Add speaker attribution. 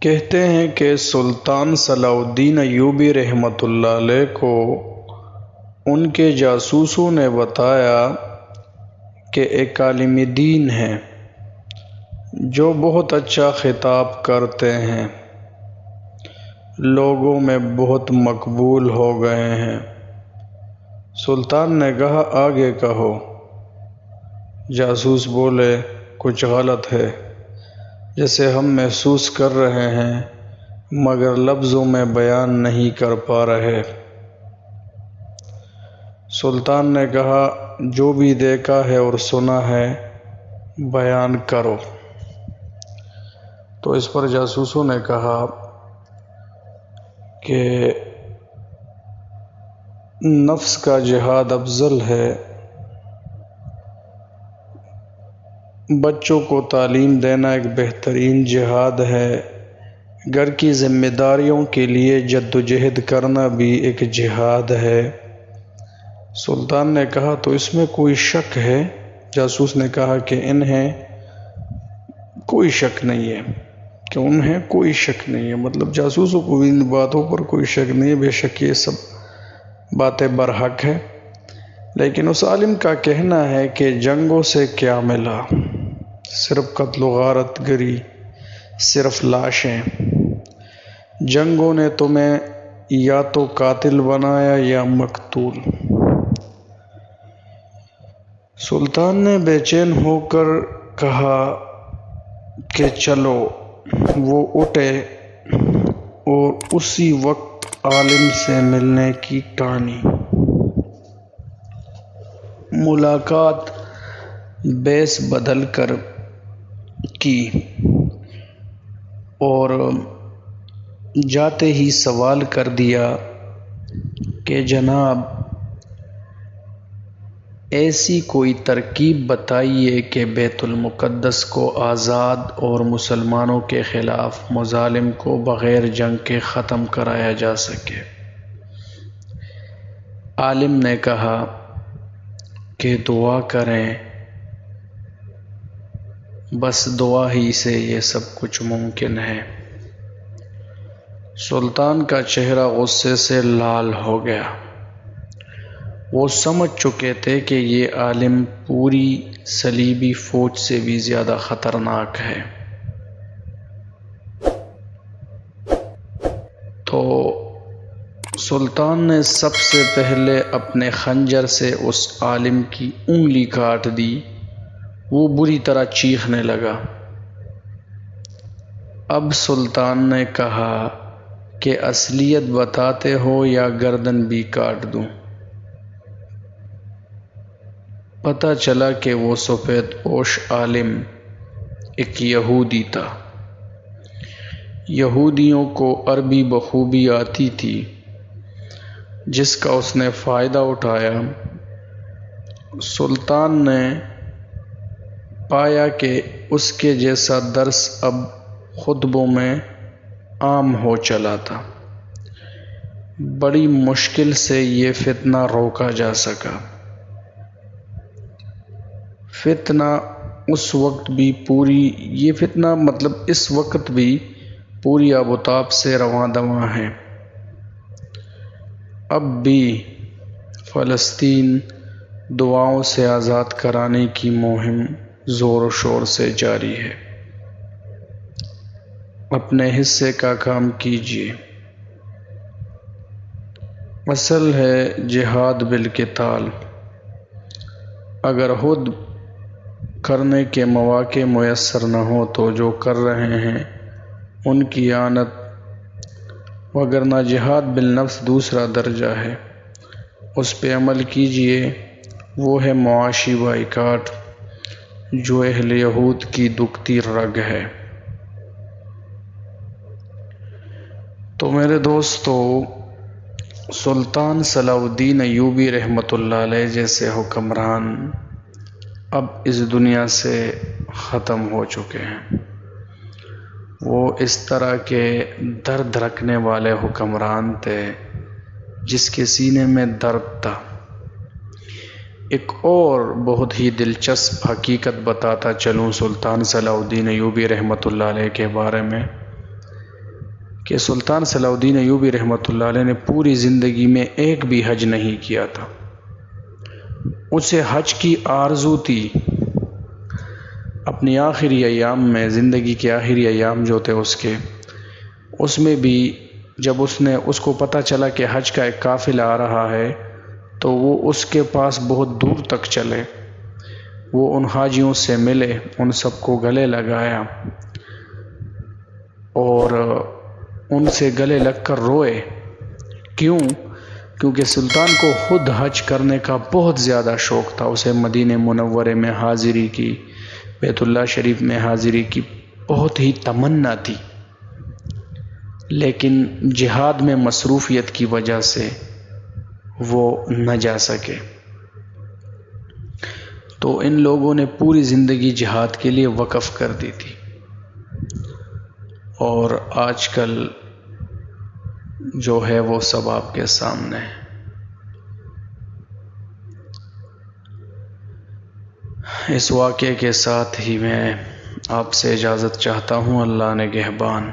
Speaker 1: کہتے ہیں کہ سلطان صلاح الدین ایوبی رحمۃ اللہ علیہ کو ان کے جاسوسوں نے بتایا کہ ایک عالم دین ہے جو بہت اچھا خطاب کرتے ہیں، لوگوں میں بہت مقبول ہو گئے ہیں۔ سلطان نے کہا آگے کہو۔ جاسوس بولے کچھ غلط ہے جسے ہم محسوس کر رہے ہیں مگر لفظوں میں بیان نہیں کر پا رہے۔ سلطان نے کہا جو بھی دیکھا ہے اور سنا ہے بیان کرو۔ تو اس پر جاسوسوں نے کہا کہ نفس کا جہاد افضل ہے، بچوں کو تعلیم دینا ایک بہترین جہاد ہے، گھر کی ذمہ داریوں کے لیے جدوجہد کرنا بھی ایک جہاد ہے۔ سلطان نے کہا تو اس میں کوئی شک ہے؟ جاسوس نے کہا کہ انہیں کوئی شک نہیں ہے، مطلب جاسوسوں کو بھی ان باتوں پر کوئی شک نہیں ہے، بے شک یہ سب باتیں برحق ہے۔ لیکن اس عالم کا کہنا ہے کہ جنگوں سے کیا ملا، صرف قتل و غارت گری، صرف لاشیں۔ جنگوں نے تمہیں یا تو قاتل بنایا یا مقتول۔ سلطان نے بے چین ہو کر کہا کہ چلو۔ وہ اٹھے اور اسی وقت عالم سے ملنے کی ٹانی۔ ملاقات بیس بدل کر کی اور جاتے ہی سوال کر دیا کہ جناب ایسی کوئی ترکیب بتائیے کہ بیت المقدس کو آزاد اور مسلمانوں کے خلاف مظالم کو بغیر جنگ کے ختم کرایا جا سکے۔ عالم نے کہا کہ دعا کریں، بس دعا ہی سے یہ سب کچھ ممکن ہے۔ سلطان کا چہرہ غصے سے لال ہو گیا۔ وہ سمجھ چکے تھے کہ یہ عالم پوری صلیبی فوج سے بھی زیادہ خطرناک ہے۔ تو سلطان نے سب سے پہلے اپنے خنجر سے اس عالم کی انگلی کاٹ دی۔ وہ بری طرح چیخنے لگا۔ اب سلطان نے کہا کہ اصلیت بتاتے ہو یا گردن بھی کاٹ دوں؟ پتہ چلا کہ وہ سفید پوش عالم ایک یہودی تھا۔ یہودیوں کو عربی بخوبی آتی تھی، جس کا اس نے فائدہ اٹھایا۔ سلطان نے پایا کہ اس کے جیسا درس اب خطبوں میں عام ہو چلا تھا۔ بڑی مشکل سے یہ فتنہ روکا جا سکا۔ اس وقت بھی پوری آبوتاب سے رواں دواں ہے۔ اب بھی فلسطین دعاؤں سے آزاد کرانے کی مہم زور و شور سے جاری ہے۔ اپنے حصے کا کام کیجیے۔ اصل ہے جہاد بالقتال۔ اگر خود کرنے کے مواقع میسر نہ ہو تو جو کر رہے ہیں ان کی اعانت، وگرنہ جہاد بالنفس دوسرا درجہ ہے، اس پہ عمل کیجیے۔ وہ ہے معاشی بائیکاٹ، جو اہل یہود کی دکھتی رگ ہے۔ تو میرے دوستو، سلطان صلاح الدین ایوبی رحمۃ اللہ علیہ جیسے حکمران اب اس دنیا سے ختم ہو چکے ہیں۔ وہ اس طرح کے درد رکھنے والے حکمران تھے جس کے سینے میں درد تھا۔ ایک اور بہت ہی دلچسپ حقیقت بتاتا چلوں سلطان صلاح الدین ایوبی رحمۃ اللہ علیہ کے بارے میں، کہ سلطان صلاح الدین ایوبی رحمۃ اللہ علیہ نے پوری زندگی میں ایک بھی حج نہیں کیا تھا۔ اسے حج کی آرزو تھی۔ اپنی آخری ایام میں، زندگی کے آخری ایام جو تھے اس میں بھی جب اس کو پتہ چلا کہ حج کا ایک قافلہ آ رہا ہے تو وہ اس کے پاس بہت دور تک چلے، وہ ان حاجیوں سے ملے، ان سب کو گلے لگایا اور ان سے گلے لگ کر روئے۔ کیونکہ سلطان کو خود حج کرنے کا بہت زیادہ شوق تھا۔ اسے مدینہ منورے میں حاضری کی، بیت اللہ شریف میں حاضری کی بہت ہی تمنا تھی، لیکن جہاد میں مصروفیت کی وجہ سے وہ نہ جا سکے۔ تو ان لوگوں نے پوری زندگی جہاد کے لیے وقف کر دی تھی، اور آج کل جو ہے وہ سب آپ کے سامنے ہے۔ اس واقعے کے ساتھ ہی میں آپ سے اجازت چاہتا ہوں۔ اللہ نگہبان۔